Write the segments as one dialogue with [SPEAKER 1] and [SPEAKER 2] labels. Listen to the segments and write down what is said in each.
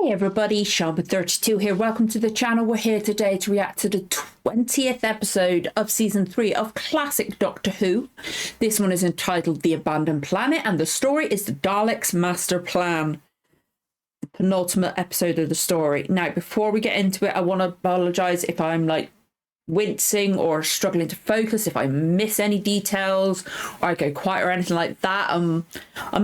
[SPEAKER 1] Hey everybody, Sharma32 here. Welcome to the channel. We're here today to react to the 20th episode of season 3 of classic Doctor Who. This one is entitled The Abandoned Planet, and the story is the Daleks' Master Plan. The penultimate episode of the story. Now, before we get into it, I want to apologise if I'm like wincing or struggling to focus, if I miss any details or I go quiet or anything like that. I'm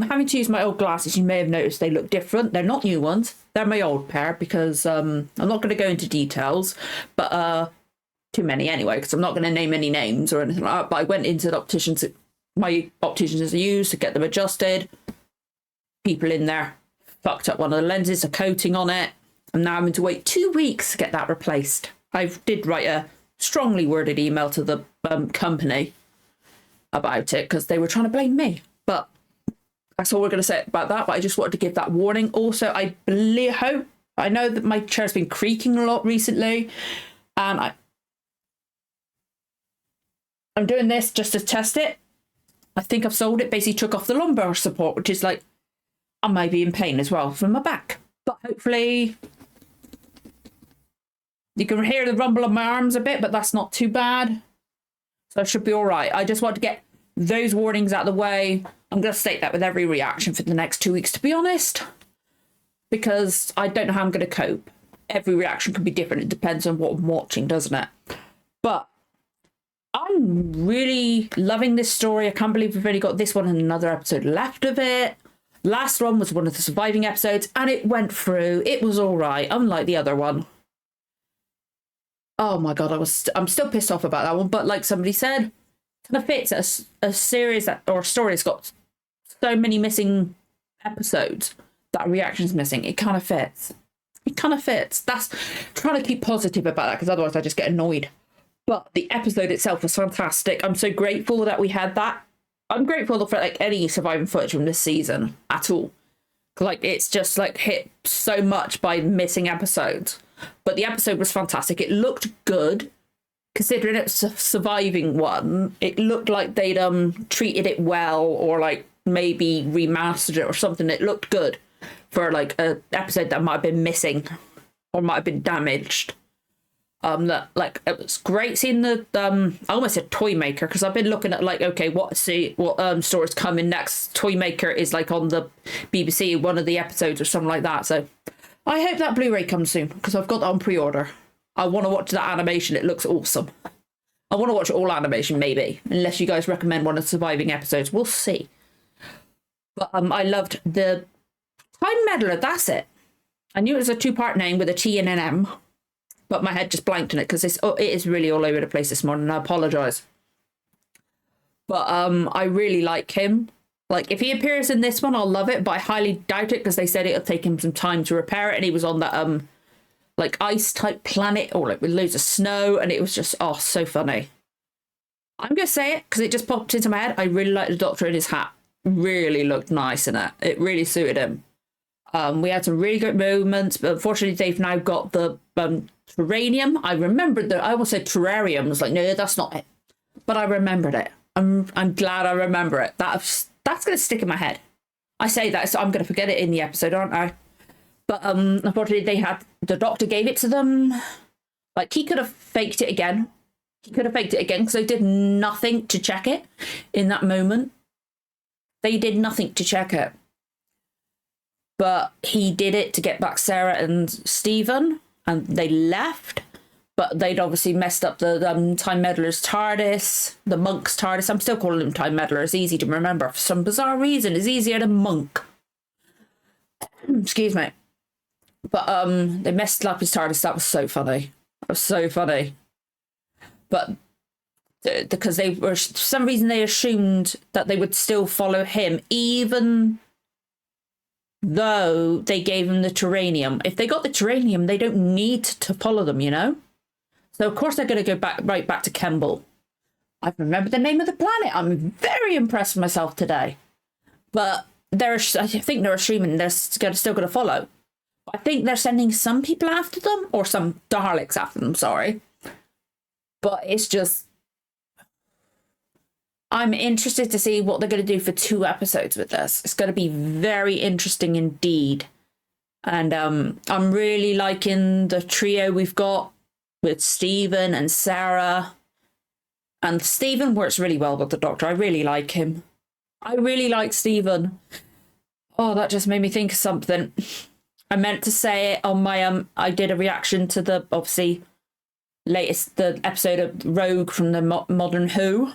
[SPEAKER 1] having to use my old glasses. You may have noticed they look different. They're not new ones. They're my old pair because I'm not going to go into details, but too many anyway, because I'm not going to name any names or anything like that. But I went into the opticians, my opticians I used to get them adjusted. People in there fucked up one of the lenses, a coating on it, and now I'm having to wait 2 weeks to get that replaced. I did write a strongly worded email to the company about it because they were trying to blame me, but that's all we're going to say about that. But I just wanted to give that warning. Also, I know that my chair's been creaking a lot recently, and I'm doing this just to test it. I think I've sold it. Basically took off the lumbar support, which is like I might be in pain as well from my back, but hopefully you can hear the rumble of my arms a bit, but that's not too bad. So I should be all right. I just want to get those warnings out of the way. I'm going to state that with every reaction for the next 2 weeks, to be honest, because I don't know how I'm going to cope. Every reaction could be different. It depends on what I'm watching, doesn't it? But I'm really loving this story. I can't believe we've only got this one and another episode left of it. Last one was one of the surviving episodes, and it went through. It was all right, unlike the other one. Oh my god, I'm still pissed off about that one, but like somebody said, kind of fits a series or a story that's got so many missing episodes that reaction's missing. It kind of fits. It kind of fits. That's trying to keep positive about that because otherwise I just get annoyed. But the episode itself was fantastic. I'm so grateful that we had that. I'm grateful for like any surviving footage from this season at all. Like it's just like hit so much by missing episodes. But the episode was fantastic. It looked good, considering it's a surviving one. It looked like they'd treated it well, or like maybe remastered it or something. It looked good for like an episode that might have been missing or might have been damaged. That like it was great seeing the I almost said toy maker because I've been looking at like okay what stories coming next. Toy maker is like on the BBC one of the episodes or something like that. So I hope that Blu-ray comes soon because I've got that on pre-order. I want to watch that animation. It looks awesome. I want to watch all animation, maybe, unless you guys recommend one of the surviving episodes. We'll see. But I loved the Time Meddler. That's it. I knew it was a two-part name with a T and an M, but my head just blanked on it because it is really all over the place this morning. I apologise. But I really like him. Like, if he appears in this one, I'll love it, but I highly doubt it because they said it'll take him some time to repair it, and he was on that, like, ice-type planet, or, like, with loads of snow, and it was just, oh, so funny. I'm going to say it because it just popped into my head. I really like the Doctor in his hat. Really looked nice in it. It really suited him. We had some really good moments, but unfortunately, they've now got the terrarium. I remembered that. I almost said terrarium. I was like, no, that's not it. But I remembered it. I'm glad I remember it. That's going to stick in my head. I say that, so I'm going to forget it in the episode, aren't I? But unfortunately, the Doctor gave it to them. Like, he could have faked it again. He could have faked it again because they did nothing to check it in that moment. They did nothing to check it. But he did it to get back Sara and Stephen, and they left. But they'd obviously messed up the Time Meddler's TARDIS, the Monk's TARDIS. I'm still calling him Time Meddler. It's easy to remember. For some bizarre reason, it's easier than Monk. Excuse me. But they messed up his TARDIS. That was so funny. That was so funny. But because they were, for some reason, they assumed that they would still follow him, even though they gave him the terrarium. If they got the terrarium, they don't need to follow them, you know? So, of course, they're going to go right back to Kembel. I've remembered the name of the planet. I'm very impressed with myself today. But I think they're assuming they're still going to follow. I think they're sending some people after them, or some Daleks after them, sorry. But it's just, I'm interested to see what they're going to do for 2 episodes with this. It's going to be very interesting indeed. And I'm really liking the trio we've got with Stephen and Sara. And Stephen works really well with the Doctor. I really like him. I really like Stephen. Oh, that just made me think of something. I meant to say it on my I did a reaction to the obviously the episode of Rogue from the Modern Who.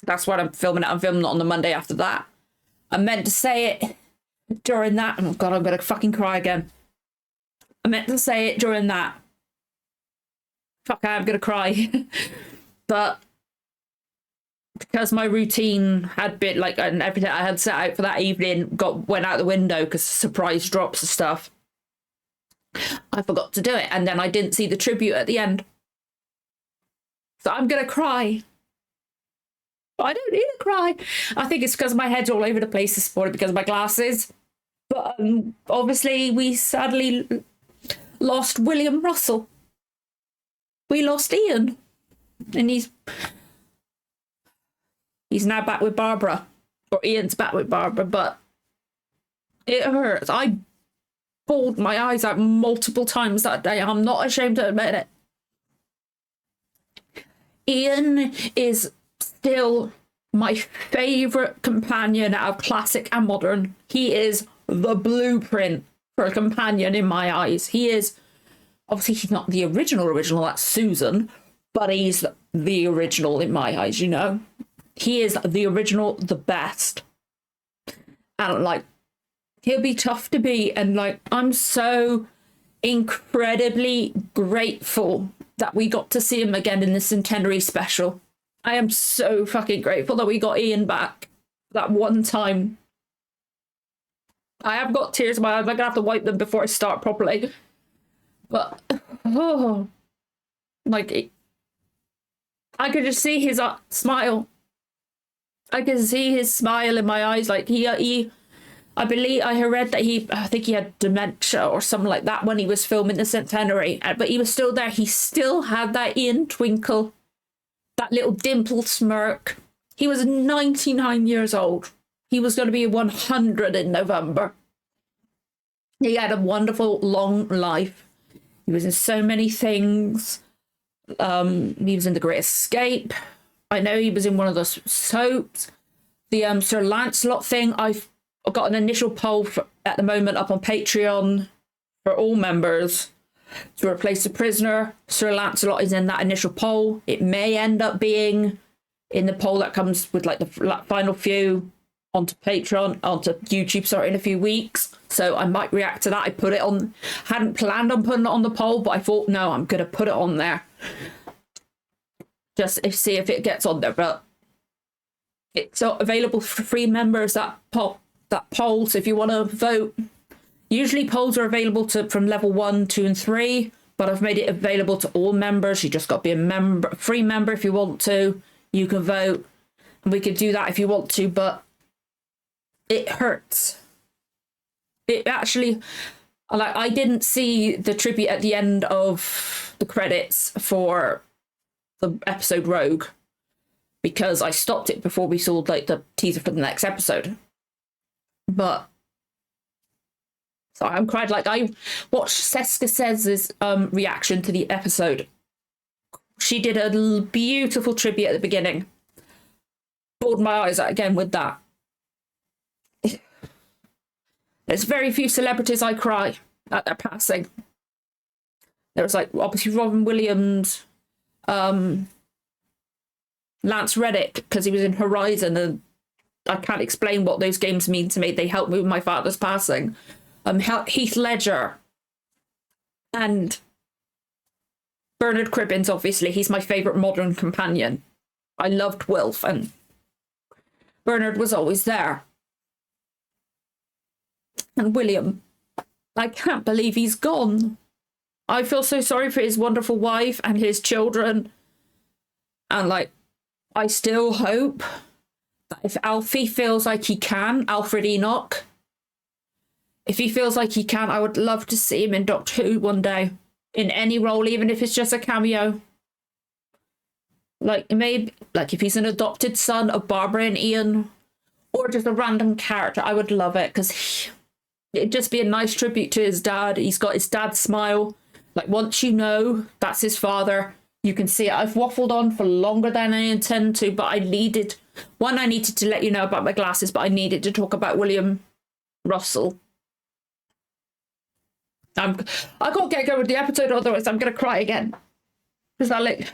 [SPEAKER 1] That's what I'm filming it. I'm filming it on the Monday after that. I meant to say it during that. Oh God, I'm gonna fucking cry again. I meant to say it during that. Fuck, I'm gonna cry. But because my routine had been like, and everything I had set out for that evening went out the window because surprise drops and stuff, I forgot to do it, and then I didn't see the tribute at the end. So I'm gonna cry. But I don't need to cry. I think it's because my head's all over the place this morning because of my glasses. But obviously we sadly lost William Russell. We lost Ian. And he's now back with Barbara. Or Ian's back with Barbara, but it hurts. I bawled my eyes out multiple times that day. I'm not ashamed to admit it. Ian is still my favourite companion out of classic and modern. He is the blueprint for a companion in my eyes. He is, obviously he's not the original, that's Susan, but he's the original in my eyes, you know? He is the original, the best. And like, he'll be tough to beat, and like, I'm so incredibly grateful that we got to see him again in the centenary special. I am so fucking grateful that we got Ian back that one time. I have got tears in my eyes. I'm gonna have to wipe them before I start properly. But oh, like I could just see his smile. I can see his smile in my eyes. Like he I believe I read that I think he had dementia or something like that when he was filming the centenary, but he was still there. He still had that Ian twinkle, that little dimple smirk. He was 99 years old. He was going to be 100 in November. He had a wonderful long life. He was in so many things. He was in The Great Escape. I know he was in one of those soaps. The Sir Lancelot thing, I've got an initial poll at the moment up on Patreon for all members to replace the prisoner. Sir Lancelot is in that initial poll. It may end up being in the poll that comes with like the final few onto Patreon, onto YouTube, sorry, in a few weeks. So I might react to that. I put it on, hadn't planned on putting it on the poll, but I thought, no, I'm going to put it on there. Just see if it gets on there. But it's available for free members, that poll. So if you want to vote, usually polls are available from level 1, 2 and 3, but I've made it available to all members. You just got to be a free member if you want to. You can vote, and we could do that if you want to, but it hurts. It actually, like, I didn't see the tribute at the end of the credits for the episode Rogue because I stopped it before we saw like the teaser for the next episode. But so I'm cried. Like, I watched Seska Says' reaction to the episode. She did a beautiful tribute at the beginning. Bawled my eyes out again with that. There's very few celebrities I cry at their passing. There was like obviously Robin Williams, Lance Reddick, because he was in Horizon, and I can't explain what those games mean to me. They helped me with my father's passing. Heath Ledger and Bernard Cribbins, obviously. He's my favourite modern companion. I loved Wilf, and Bernard was always there. And William, I can't believe he's gone. I feel so sorry for his wonderful wife and his children. And, like, I still hope that if Alfie feels like he can, Alfred Enoch, if he feels like he can, I would love to see him in Doctor Who one day. In any role, even if it's just a cameo. Like, maybe, like, if he's an adopted son of Barbara and Ian, or just a random character, I would love it, because It'd just be a nice tribute to his dad. He's got his dad's smile. Like, once you know that's his father, you can see it. I've waffled on for longer than I intend to, but I needed to let you know about my glasses, but I needed to talk about William Russell. I can't get going with the episode, otherwise I'm gonna cry again. Because like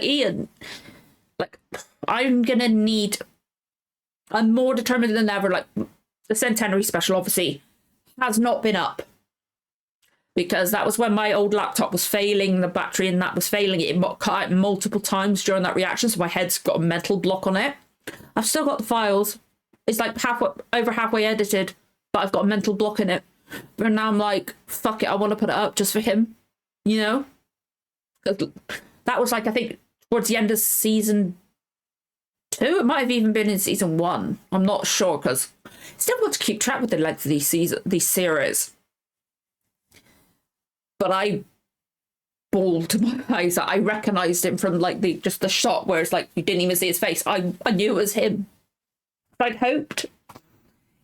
[SPEAKER 1] Ian, like, I'm more determined than ever. Like, the centenary special obviously has not been up, because that was when my old laptop was failing, the battery and that was failing. It cut out multiple times during that reaction, so my head's got a mental block on it. I've still got the files. It's like over halfway edited, but I've got a mental block in it. But now I'm like, fuck it, I want to put it up just for him, you know? That was like, I think, towards the end of season 2. It might have even been in season 1. I'm not sure, because it's difficult to keep track with the length of these series. But I bawled my eyes out. I recognised him from like the shot where it's like you didn't even see his face. I knew it was him. I'd hoped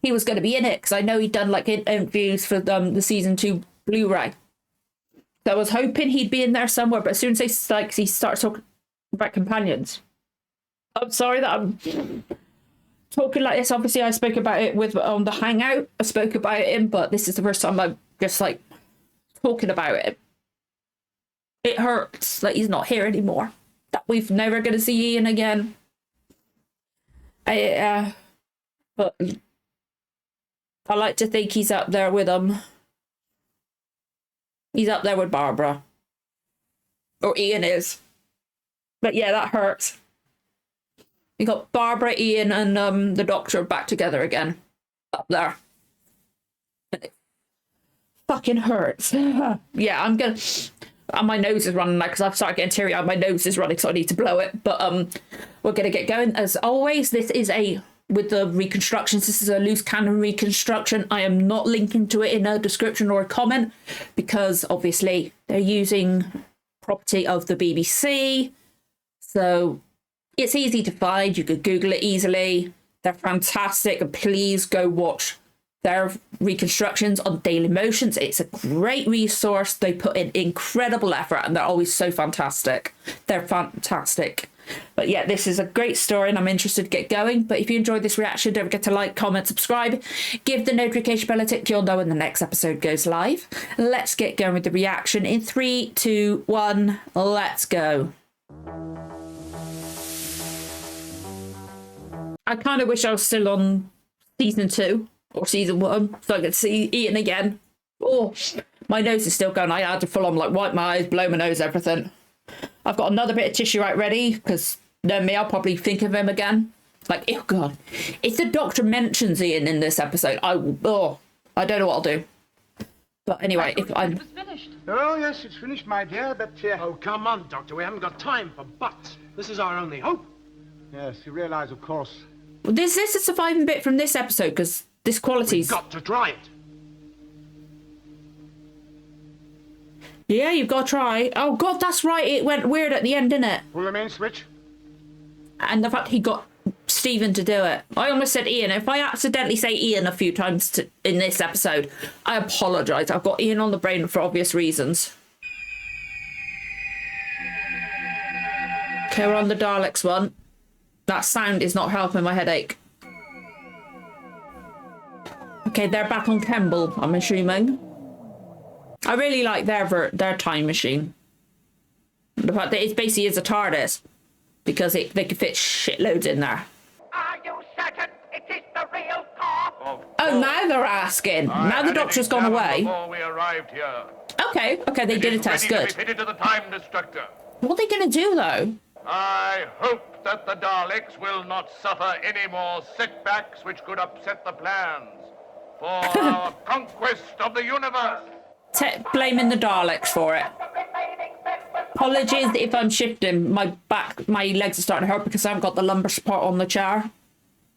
[SPEAKER 1] he was going to be in it, because I know he'd done like interviews for the season 2 Blu-ray. So I was hoping he'd be in there somewhere. But as soon as he starts talking about companions, I'm sorry that I'm talking like this. Obviously, I spoke about it on the Hangout. I spoke about it but this is the first time I'm just like talking about it. It hurts that he's not here anymore. That we've never going to see Ian again. But I like to think he's up there with him. He's up there with Barbara. Or Ian is. But yeah, that hurts. You got Barbara, Ian, and the Doctor back together again. Up there. And it fucking hurts. Yeah, I'm gonna... And my nose is running now, because I've started getting teary-eyed. My nose is running, so I need to blow it. But we're going to get going. As always, this is with the reconstructions, this is a loose cannon reconstruction. I am not linking to it in a description or a comment, because obviously they're using property of the BBC. So it's easy to find. You could Google it easily. They're fantastic. And please go watch their reconstructions on Daily Motions. It's a great resource. They put in incredible effort, and they're always so fantastic. They're fantastic. But yeah, this is a great story, and I'm interested to get going. But if you enjoyed this reaction, don't forget to like, comment, subscribe, give the notification bell a tick. You'll know when the next episode goes live. Let's get going with the reaction in 3, 2, 1. Let's go. I kind of wish I was still on season 2 or season 1, so I could see Ian again. Oh, my nose is still going. I had to full on like wipe my eyes, blow my nose, everything. I've got another bit of tissue right ready, because knowing me, I'll probably think of him again. Like, oh God, if the Doctor mentions Ian in this episode, I don't know what I'll do. But anyway, if I'm...
[SPEAKER 2] It was finished. Oh, yes, it's finished, my dear, but...
[SPEAKER 3] Oh, come on, Doctor, we haven't got time for buts. This is our only hope.
[SPEAKER 2] Yes, you realise, of course.
[SPEAKER 1] This is a surviving bit from this episode, because this quality's...
[SPEAKER 3] We've got to try it.
[SPEAKER 1] Yeah, you've got to try. Oh, God, that's right. It went weird at the end, didn't it?
[SPEAKER 2] Pull the main switch.
[SPEAKER 1] And the fact he got Stephen to do it. I almost said Ian. If I accidentally say Ian a few times in this episode, I apologise. I've got Ian on the brain for obvious reasons. Okay, we're on the Daleks one. That sound is not helping my headache. Okay, they're back on Kembel, I'm assuming. I really like their time machine. The fact that it basically is a TARDIS, because they could fit shitloads in there.
[SPEAKER 4] Are you certain it is the real car?
[SPEAKER 1] Oh, now they're asking. Now the Doctor's gone away.
[SPEAKER 5] Before we arrived here.
[SPEAKER 1] Okay, they did a test. Good.
[SPEAKER 5] To be fitted to the time destructor.
[SPEAKER 1] What are they going to do, though?
[SPEAKER 5] I hope that the Daleks will not suffer any more setbacks which could upset the plans for our conquest of the universe.
[SPEAKER 1] Blaming the Daleks for it. Apologies if I'm shifting. My legs are starting to hurt because I haven't got the lumbar support on the chair.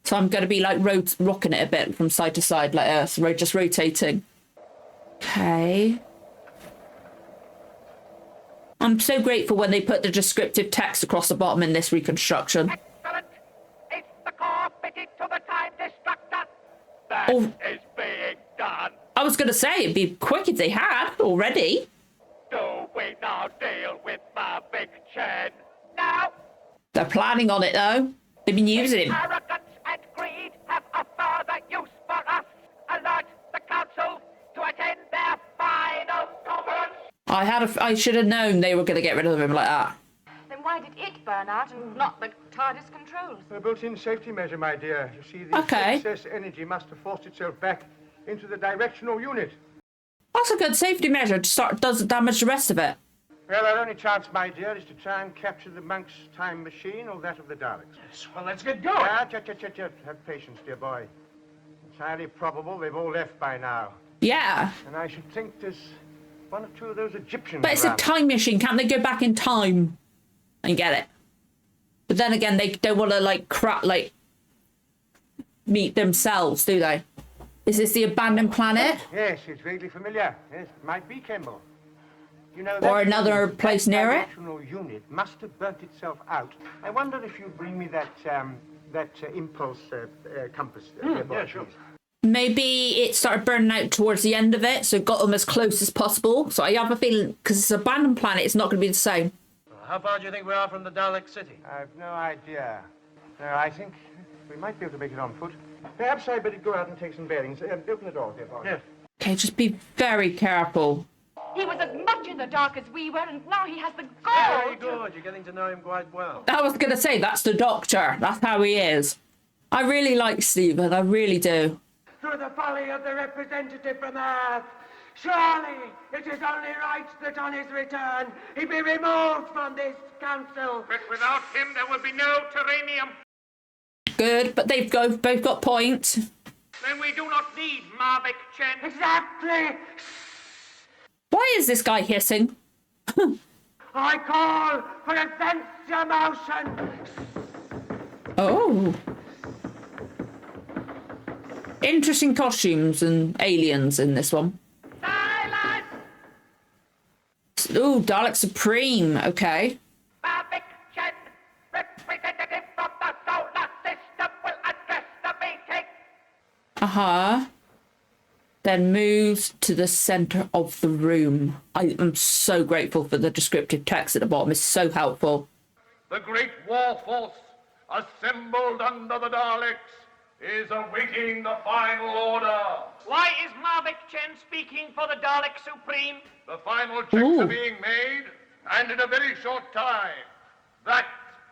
[SPEAKER 1] So I'm going to be like rocking it a bit from side to side like this. We're just rotating. Okay. I'm so grateful when they put the descriptive text across the bottom in this reconstruction.
[SPEAKER 4] Excellent. It's the car fitted to the time destructor. that
[SPEAKER 1] Oh.
[SPEAKER 4] is being done.
[SPEAKER 1] I was going to say it'd be quick if they had already.
[SPEAKER 4] Do we now deal with Mavic Chen? Now,
[SPEAKER 1] They're planning on it though. They've been using him.
[SPEAKER 4] arrogance and greed have a further use for us. Alert the council to attend their final conference.
[SPEAKER 1] I should have known they were going to get rid of him like that.
[SPEAKER 6] Then why did it burn out and not the TARDIS controls?
[SPEAKER 2] A built-in safety measure, my dear. You see, the
[SPEAKER 1] Okay.
[SPEAKER 2] excess energy must have forced itself back into the directional unit.
[SPEAKER 1] That's a good safety measure. Doesn't damage the rest of it.
[SPEAKER 2] Well, our only chance, my dear, is to try and capture the monk's time machine or that of the Daleks.
[SPEAKER 3] Yes, well, let's get going.
[SPEAKER 2] Have patience, dear boy. It's highly probable they've all left by now.
[SPEAKER 1] Yeah,
[SPEAKER 2] And I should think there's one or two of those Egyptians
[SPEAKER 1] but it's a
[SPEAKER 2] around.
[SPEAKER 1] time machine. Can't they go back in time and get it? But then again, they don't want to meet themselves, do they? Is this the abandoned planet?
[SPEAKER 2] Yes, it's vaguely familiar. Yes, it might be Kembel. You know,
[SPEAKER 1] Or another place near it?
[SPEAKER 2] directional unit must have burnt itself out. I wonder if you'd bring me that impulse compass. Dear boy,
[SPEAKER 3] yeah, sure.
[SPEAKER 2] please.
[SPEAKER 1] Maybe it started burning out towards the end of it, so it got them as close as possible. So I have a feeling, because it's an abandoned planet, it's not going to be the same.
[SPEAKER 3] How far do you think we are from the Dalek city?
[SPEAKER 2] I've no idea. No, I think we might be able to make it on foot. Perhaps I'd better go out and take some bearings. Open the door, dear boy.
[SPEAKER 3] Yes.
[SPEAKER 1] Okay, just be very careful.
[SPEAKER 6] He was as much in the dark as we were, and now he has the
[SPEAKER 3] Very
[SPEAKER 6] gall.
[SPEAKER 3] good. You're getting to know him quite well.
[SPEAKER 1] I was going to say, that's the Doctor. That's how he is. I really like Stephen, I really do.
[SPEAKER 7] Through the folly of the representative from Earth. Surely it is only right that on his return he be removed from this council.
[SPEAKER 5] But without him, there will be no Terranium.
[SPEAKER 1] Good, but they've both got points.
[SPEAKER 5] Then we do not need Mavic Chen.
[SPEAKER 7] Exactly.
[SPEAKER 1] Why is this guy hissing?
[SPEAKER 7] I call for a censure motion.
[SPEAKER 1] Oh. Interesting costumes and aliens in this one.
[SPEAKER 4] Silence!
[SPEAKER 1] Ooh, Dalek Supreme. Okay.
[SPEAKER 4] Mavic Chen, representative from the solar system, will address the meeting.
[SPEAKER 1] Uh-huh. Then moves to the center of the room. I am so grateful for the descriptive text at the bottom. It's so helpful.
[SPEAKER 5] The great war force, assembled under the Daleks, is awaiting the final order.
[SPEAKER 4] Why is Mavic Chen speaking for the Dalek Supreme?
[SPEAKER 5] The final checks
[SPEAKER 1] Ooh.
[SPEAKER 5] are being made, and in a very short time, that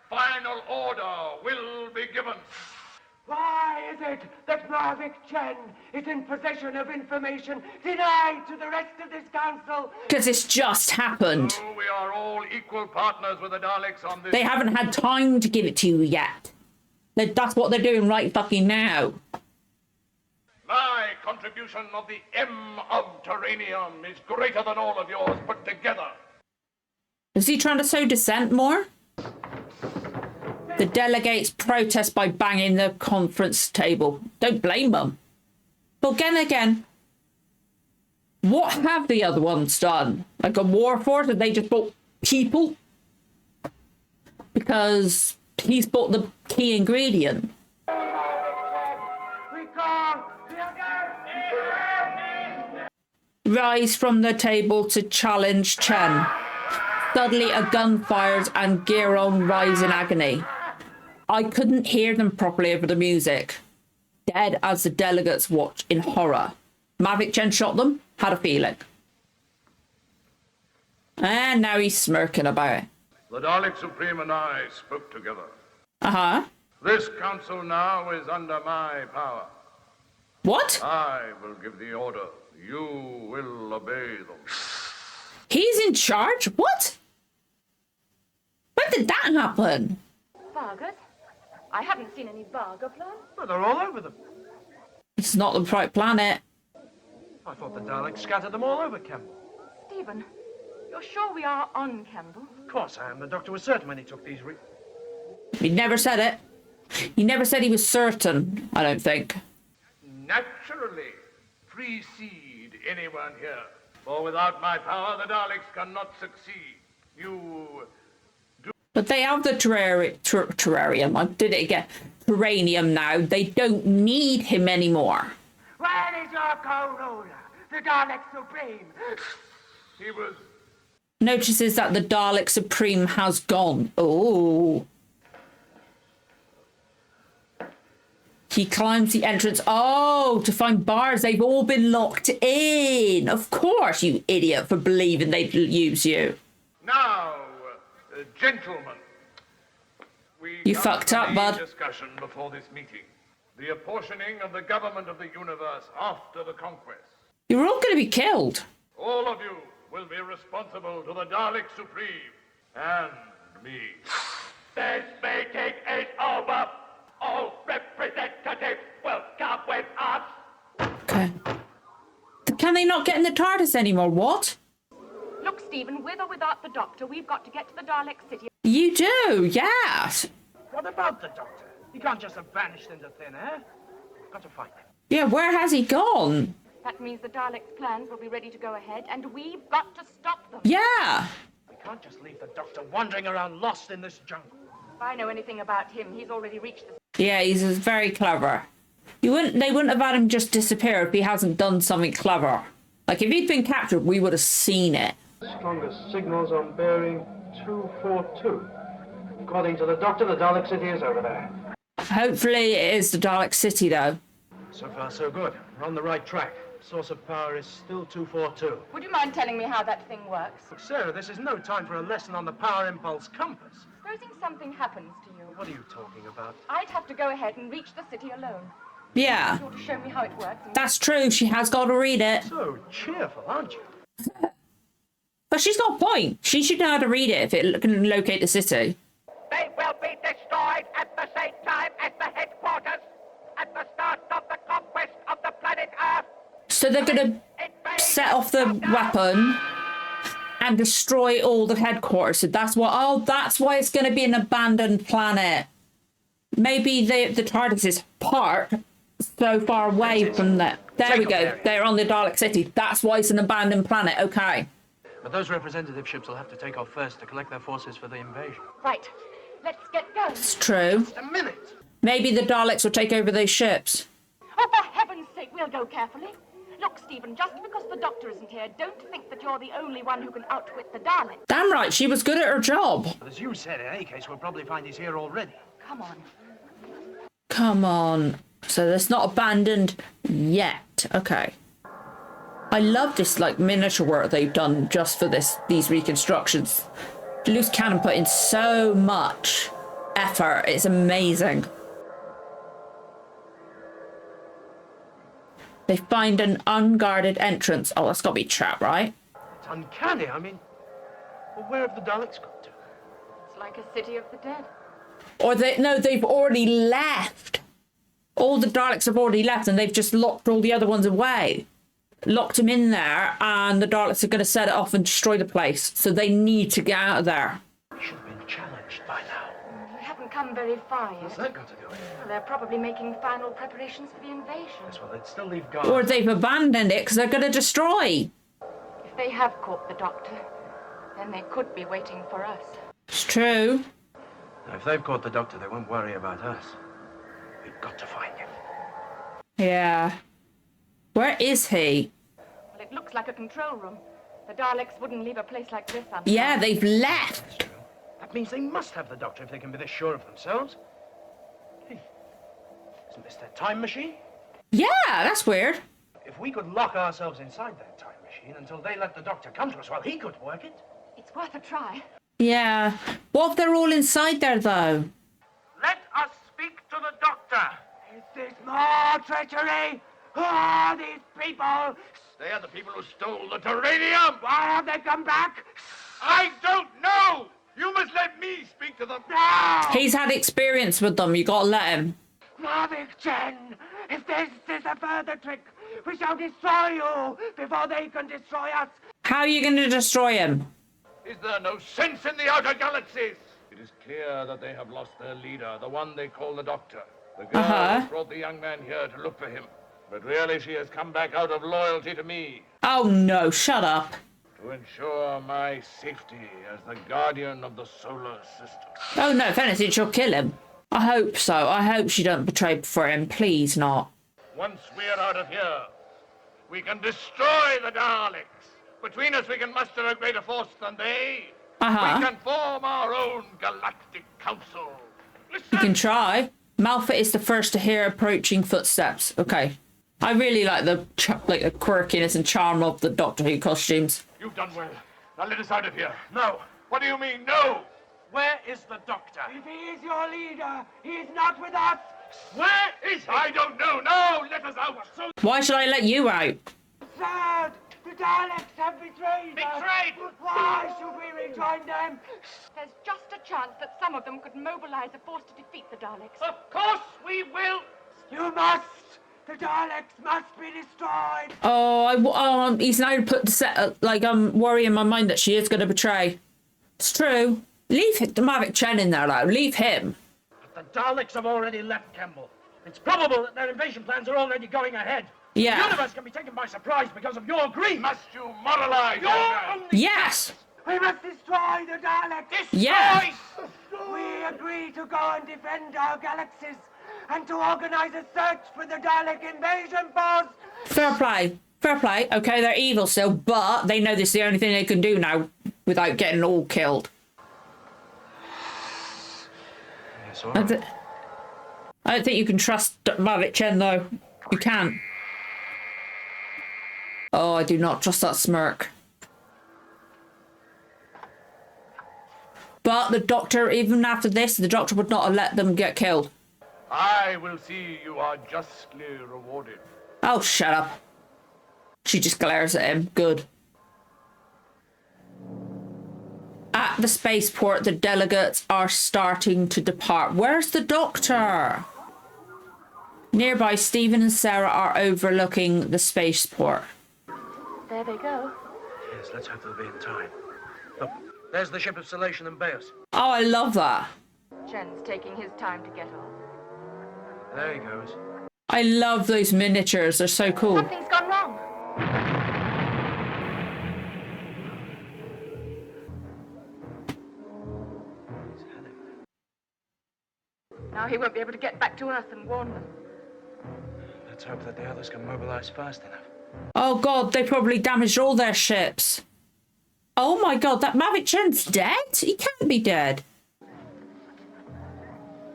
[SPEAKER 5] final order will be given.
[SPEAKER 7] Why is it that Mavic Chen is in possession of information denied to the rest of this council?
[SPEAKER 1] Because it's just happened.
[SPEAKER 5] So we are all equal partners with the Daleks on this.
[SPEAKER 1] They haven't had time to give it to you yet. That's what they're doing right fucking now.
[SPEAKER 5] My contribution of the M of Terranium is greater than all of yours put together.
[SPEAKER 1] Is he trying to sow dissent more? The delegates protest by banging the conference table. Don't blame them. But again, what have the other ones done? Like a war force? Have they just bought people? Because he's bought the key ingredient.
[SPEAKER 7] We call the
[SPEAKER 1] Rise from the table to challenge Chen. Suddenly a gun fires and Giron rise in agony. I couldn't hear them properly over the music. Dead as the delegates watch in horror. Mavic Chen shot them, had a feeling. And now he's smirking about it.
[SPEAKER 5] The Dalek Supreme and I spoke together.
[SPEAKER 1] Uh-huh.
[SPEAKER 5] This council now is under my power.
[SPEAKER 1] What?
[SPEAKER 5] I will give the order. You will obey them.
[SPEAKER 1] He's in charge? What? When did that happen?
[SPEAKER 6] Vargas? I haven't seen any Varga plans.
[SPEAKER 3] Well, they're all over them.
[SPEAKER 1] It's not the right planet.
[SPEAKER 3] I thought the Daleks scattered them all over Kembel.
[SPEAKER 6] Stephen, you're sure we are on Kembel?
[SPEAKER 3] Of course I am. The doctor was certain when he took these
[SPEAKER 1] He never said it. He never said he was certain, I don't think.
[SPEAKER 5] Naturally, precede anyone here. For without my power, the Daleks cannot succeed. You
[SPEAKER 1] But they have the terrarium. I did it again. Terranium now. They don't need him anymore.
[SPEAKER 7] our co-ruler, the Dalek Supreme.
[SPEAKER 5] He was...
[SPEAKER 1] Notices that the Dalek Supreme has gone. Oh. He climbs the entrance. Oh, to find bars. They've all been locked in. Of course, you idiot, for believing they'd use you.
[SPEAKER 5] Now, gentlemen,
[SPEAKER 1] You fucked up, bud.
[SPEAKER 5] Discussion before this meeting. The apportioning of the government of the universe after the conquest.
[SPEAKER 1] You're all going to be killed.
[SPEAKER 5] All of you will be responsible to the Dalek Supreme and me.
[SPEAKER 4] This meeting is over. All representatives will come with us.
[SPEAKER 1] Okay. Can they not get in the TARDIS anymore? What?
[SPEAKER 6] Look, Stephen, with or without the Doctor, we've got to get to the Dalek City.
[SPEAKER 1] You do, yes.
[SPEAKER 3] What about the Doctor? He can't just have vanished into thin air. Got to find him.
[SPEAKER 1] Yeah, where has he gone?
[SPEAKER 6] That means the Daleks' plans will be ready to go ahead, and we've got to stop them.
[SPEAKER 1] Yeah.
[SPEAKER 3] We can't just leave the Doctor wandering around lost in this jungle.
[SPEAKER 6] If I know anything about him, he's already reached the...
[SPEAKER 1] Yeah, he's very clever. They wouldn't have had him just disappear if he hasn't done something clever. Like, if he'd been captured, we would have seen it.
[SPEAKER 8] Strongest signals on bearing 242. According to the Doctor, the Dalek City is over there.
[SPEAKER 1] Hopefully it is the Dalek City, though.
[SPEAKER 3] So far, so good. We're on the right track. Source of power is still 242.
[SPEAKER 6] Would you mind telling me how that thing works?
[SPEAKER 3] Sarah, this is no time for a lesson on the power impulse compass.
[SPEAKER 6] Supposing something happens to you,
[SPEAKER 3] What are you talking about?
[SPEAKER 6] I'd have to go ahead and reach the city alone.
[SPEAKER 1] Yeah,
[SPEAKER 6] You ought to show me how it works. And...
[SPEAKER 1] that's true. She has got to read it.
[SPEAKER 3] So cheerful, aren't you?
[SPEAKER 1] But she's got a point. She should know how to read it if it can locate the city.
[SPEAKER 4] They will be destroyed at the same time as the headquarters at the start of the conquest of the planet Earth.
[SPEAKER 1] So they're going to set off the weapon and destroy all the headquarters. So that's why it's going to be an abandoned planet. Maybe the TARDIS is parked so far away from that. There we go. They're on the Dalek City. That's why it's an abandoned planet. Okay.
[SPEAKER 3] But those representative ships will have to take off first to collect their forces for the invasion.
[SPEAKER 6] Right. Let's get going.
[SPEAKER 1] It's true.
[SPEAKER 3] Just a minute.
[SPEAKER 1] Maybe the Daleks will take over those ships.
[SPEAKER 6] Oh, for heaven's sake, we'll go carefully. Look, Stephen, just because the Doctor isn't here, don't think that you're the only one who can outwit the Daleks.
[SPEAKER 1] Damn right, she was good at her job.
[SPEAKER 3] But as you said, in any case, we'll probably find he's here already.
[SPEAKER 6] Come on.
[SPEAKER 1] Come on. So that's not abandoned yet. Okay. I love this like miniature work they've done just for these reconstructions. Loose Cannon put in so much effort. It's amazing. They find an unguarded entrance. Oh, that's got to be a trap, right?
[SPEAKER 3] It's uncanny. I mean, well, where have the Daleks got to?
[SPEAKER 6] It's like a city of the dead.
[SPEAKER 1] Or they've already left. All the Daleks have already left and they've just locked all the other ones away. Locked them in there and the Daleks are going to set it off and destroy the place. So they need to get out of there.
[SPEAKER 3] We should have been challenged by now.
[SPEAKER 6] We haven't come very far
[SPEAKER 3] What's
[SPEAKER 6] yet.
[SPEAKER 3] that got to do with it?
[SPEAKER 6] Well, they're probably making final preparations for the invasion.
[SPEAKER 3] Yes, well, they'd still leave guards.
[SPEAKER 1] Or they've abandoned it because they're going to destroy.
[SPEAKER 6] If they have caught the Doctor, then they could be waiting for us.
[SPEAKER 1] It's true.
[SPEAKER 3] Now, if they've caught the Doctor, they won't worry about us. We've got to find him.
[SPEAKER 1] Yeah. Where is he?
[SPEAKER 6] Well, it looks like a control room. The Daleks wouldn't leave a place like this unharmed.
[SPEAKER 1] Yeah, they've left.
[SPEAKER 3] That means they must have the Doctor if they can be this sure of themselves. Hey, isn't this their time machine?
[SPEAKER 1] Yeah, that's weird.
[SPEAKER 3] If we could lock ourselves inside that time machine until they let the Doctor come to us, well, he could work it.
[SPEAKER 6] It's worth a try.
[SPEAKER 1] Yeah. What if they're all inside there, though?
[SPEAKER 7] Let us speak to the Doctor. Is this more treachery? Who are these people?
[SPEAKER 5] They are the people who stole the terranium!
[SPEAKER 7] Why have they come back?
[SPEAKER 5] I don't know! You must let me speak to them.
[SPEAKER 7] No!
[SPEAKER 1] He's had experience with them. You got to let him.
[SPEAKER 7] Navik Chen, if this is a further trick, we shall destroy you before they can destroy us.
[SPEAKER 1] How are you going to destroy him?
[SPEAKER 5] Is there no sense in the outer galaxies? It is clear that they have lost their leader, the one they call the Doctor. The girl who brought the young man here to look for him. But really she has come back out of loyalty to me.
[SPEAKER 1] Oh, no. Shut up.
[SPEAKER 5] To ensure my safety as the guardian of the solar system.
[SPEAKER 1] Oh, no. If anything, she'll kill him. I hope so. I hope she don't betray for him. Please not.
[SPEAKER 5] Once we're out of here, We can destroy the Daleks. Between us, we can muster a greater force than they. We can form our own galactic council. Listen!
[SPEAKER 1] You can try. Malfa is the first to hear approaching footsteps. Okay. I really like the quirkiness and charm of the Doctor Who costumes.
[SPEAKER 5] You've done well. Now let us out of here. No. What do you mean, no?
[SPEAKER 3] Where is the doctor?
[SPEAKER 7] If he is your leader, he is not with us.
[SPEAKER 3] Where is he?
[SPEAKER 5] I don't know. No, let us out. So
[SPEAKER 1] Why should I let you out?
[SPEAKER 7] Third, the Daleks have betrayed us.
[SPEAKER 3] Betrayed?
[SPEAKER 7] Why should we rejoin them?
[SPEAKER 6] There's just a chance that some of them could mobilize a force to defeat the Daleks.
[SPEAKER 3] Of course we will.
[SPEAKER 7] You must. The Daleks must be destroyed.
[SPEAKER 1] Oh, he's now put the set worry in my mind that she is going to betray. It's true. Leave the Mavic Chen in there now. Leave him.
[SPEAKER 3] But the Daleks have already left Kembel. It's probable that their invasion plans are already going ahead.
[SPEAKER 1] Yeah.
[SPEAKER 3] The universe can be taken by surprise because of your greed.
[SPEAKER 5] must you moralize, young man?
[SPEAKER 1] Yes.
[SPEAKER 7] We must destroy the Daleks.
[SPEAKER 1] Yeah.
[SPEAKER 7] We agree to go and defend our galaxies and to organize a search for the Dalek invasion force.
[SPEAKER 1] Fair play. Fair play. Okay, they're evil still, but they know this is the only thing they can do now without getting all killed.
[SPEAKER 3] Yes, all
[SPEAKER 1] I
[SPEAKER 3] right.
[SPEAKER 1] don't think you can trust Mavic Chen, though. You can't. Oh, I do not trust that smirk. But the Doctor, even after this, the Doctor would not have let them get killed.
[SPEAKER 5] I will see you are justly rewarded.
[SPEAKER 1] Oh, shut up. She just glares at him. Good. At the spaceport, the delegates are starting to depart. Where's the Doctor? Nearby, Stephen and Sara are overlooking the spaceport.
[SPEAKER 6] There they go.
[SPEAKER 3] Yes, let's hope they'll be in time. Look, there's the ship of Salation and Beos.
[SPEAKER 1] Oh, I love that.
[SPEAKER 6] Chen's taking his time to get off.
[SPEAKER 3] There he goes.
[SPEAKER 1] I love those miniatures. They're so cool.
[SPEAKER 6] Something's gone wrong. Now he won't be able to get back to Earth and warn them.
[SPEAKER 3] Let's hope that the others can mobilize fast enough.
[SPEAKER 1] Oh, God, they probably damaged all their ships. Oh, my God, that Mavic Chen's dead? He can't be dead.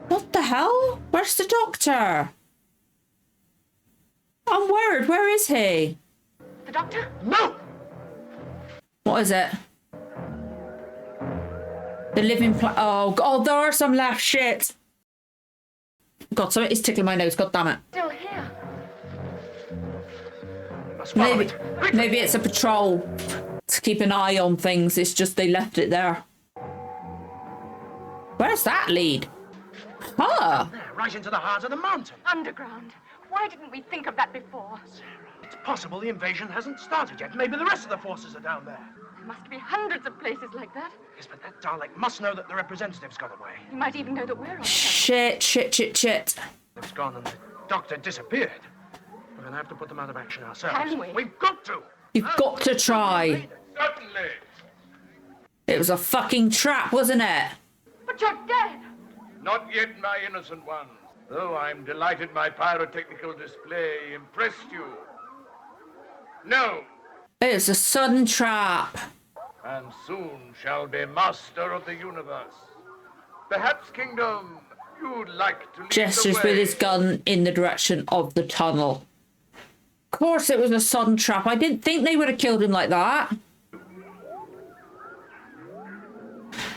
[SPEAKER 1] What the hell? Where's the Doctor? I'm worried. Where is he?
[SPEAKER 6] The Doctor?
[SPEAKER 3] No!
[SPEAKER 1] What is it? The living oh, God, there are some left. Shit. God, something is tickling my nose. God damn it.
[SPEAKER 6] Still here.
[SPEAKER 1] Maybe it's a patrol to keep an eye on things. It's just they left it there. Where's that lead? Huh.
[SPEAKER 3] There, right into the heart of the mountain.
[SPEAKER 6] Underground. Why didn't we think of that before?
[SPEAKER 3] It's possible the invasion hasn't started yet. Maybe the rest of the forces are down there.
[SPEAKER 6] There must be hundreds of places like that.
[SPEAKER 3] Yes, but that Dalek must know that the representatives got away.
[SPEAKER 6] He might even know that we're on the
[SPEAKER 1] Shit.
[SPEAKER 3] They've gone and the Doctor disappeared. We're going to have to put them out of action ourselves.
[SPEAKER 6] Can we?
[SPEAKER 3] We've got to.
[SPEAKER 1] You've got to try.
[SPEAKER 5] Certainly.
[SPEAKER 1] It was a fucking trap, wasn't it?
[SPEAKER 6] But you're dead.
[SPEAKER 5] Not yet, my innocent ones. Though I'm delighted my pyrotechnical display impressed you. No,
[SPEAKER 1] It's a sudden trap.
[SPEAKER 5] and soon shall be master of the universe. Perhaps, Kingdom, you'd like to lead
[SPEAKER 1] Gestures
[SPEAKER 5] the way.
[SPEAKER 1] with his gun in the direction of the tunnel. Of course it was a sudden trap. I didn't think they would have killed him like that.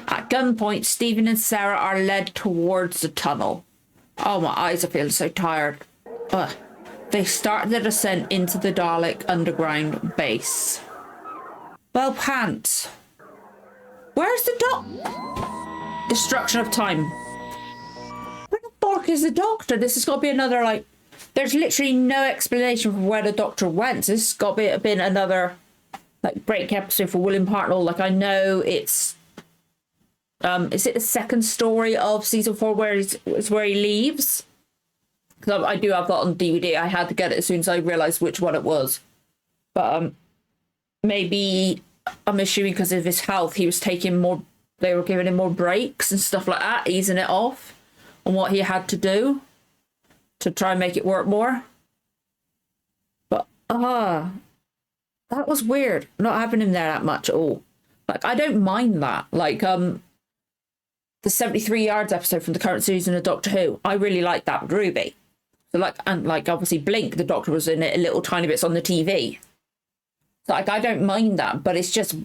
[SPEAKER 1] At gunpoint, Stephen and Sara are led towards the tunnel. Oh, my eyes are feeling so tired. Ugh. They start the descent into the Dalek underground base. Well, pants. Where's the Destruction of time. Where the fuck is the Doctor? This has got to be another, there's literally no explanation for where the Doctor went. This has got to have been another, break episode for William Hartnell. I know it's, is it the second story of season 4 where he leaves? Because I do have that on DVD. I had to get it as soon as I realised which one it was. But maybe I'm assuming because of his health, he was taking more. They were giving him more breaks and stuff like that, easing it off on what he had to do to try and make it work more. But that was weird. Not having him there that much at all. Like, I don't mind that. Like, the 73 Yards episode from the current season of Doctor Who, I really liked that with Ruby. So, like, and like, obviously, Blink, the Doctor was in it a little tiny bits on the TV. So, like, I don't mind that, but it's just,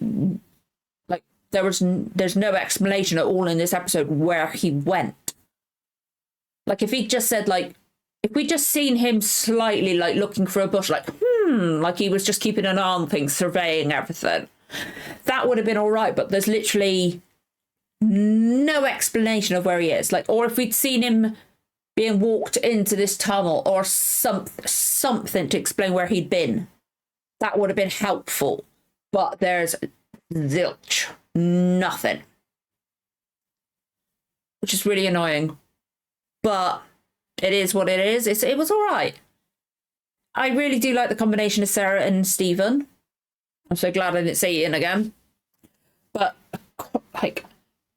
[SPEAKER 1] like, there's no explanation at all in this episode where he went. Like, if he just said, like, if we just seen him slightly, like, looking for a bush, like, like he was just keeping an eye on things, surveying everything, that would have been all right. But there's literally no explanation of where he is. Like, or if we'd seen him being walked into this tunnel or something to explain where he'd been, that would have been helpful. But there's zilch, nothing, which is really annoying. But it is what it is. It was all right. I really do like the combination of Sarah and Stephen. I'm so glad I didn't see Ian again. But, like,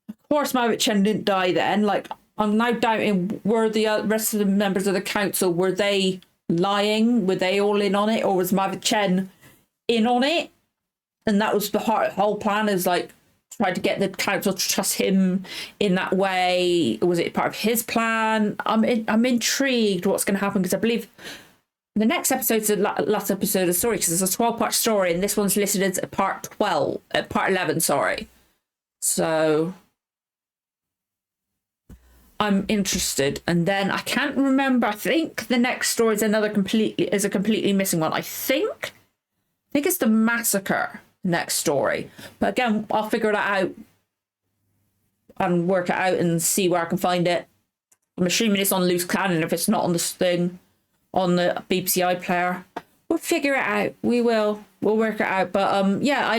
[SPEAKER 1] of course Margaret Chen didn't die then. Like, I'm now doubting, were the rest of the members of the council, were they lying? Were they all in on it? Or was Margaret Chen in on it? And that was the whole plan, is, like, try to get the council to trust him in that way. Was it part of his plan? I'm intrigued what's going to happen, because I believe the next episode's the last episode of the story, because it's a 12-part story, and this one's listed as part 11, sorry. So I'm interested. And then I can't remember, I think the next story is a completely missing one. I think it's the massacre next story. But again, I'll figure that out and work it out and see where I can find it. I'm assuming it's on Loose Cannon if it's not on this thing, on the BBC iPlayer. We'll figure it out. We'll work it out. But yeah,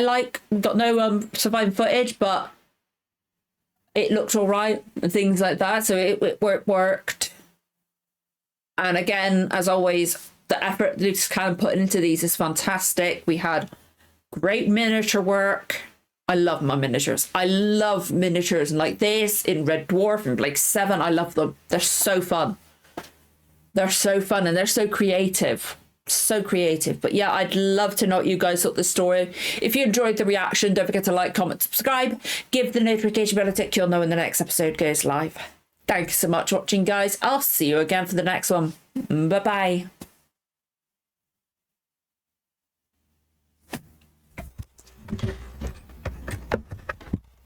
[SPEAKER 1] we've got no surviving footage, but it looked all right and things like that. So it worked. And again, as always, the effort Loose Cannon put into these is fantastic. We had great miniature work. I love my miniatures. I love miniatures, and like this in Red Dwarf and Blake 7, I love them. They're so fun. They're so fun, and they're so creative. So creative. But yeah, I'd love to know what you guys thought of the story. If you enjoyed the reaction, don't forget to like, comment, subscribe. Give the notification bell a tick. You'll know when the next episode goes live. Thank you so much for watching, guys. I'll see you again for the next one. Bye-bye.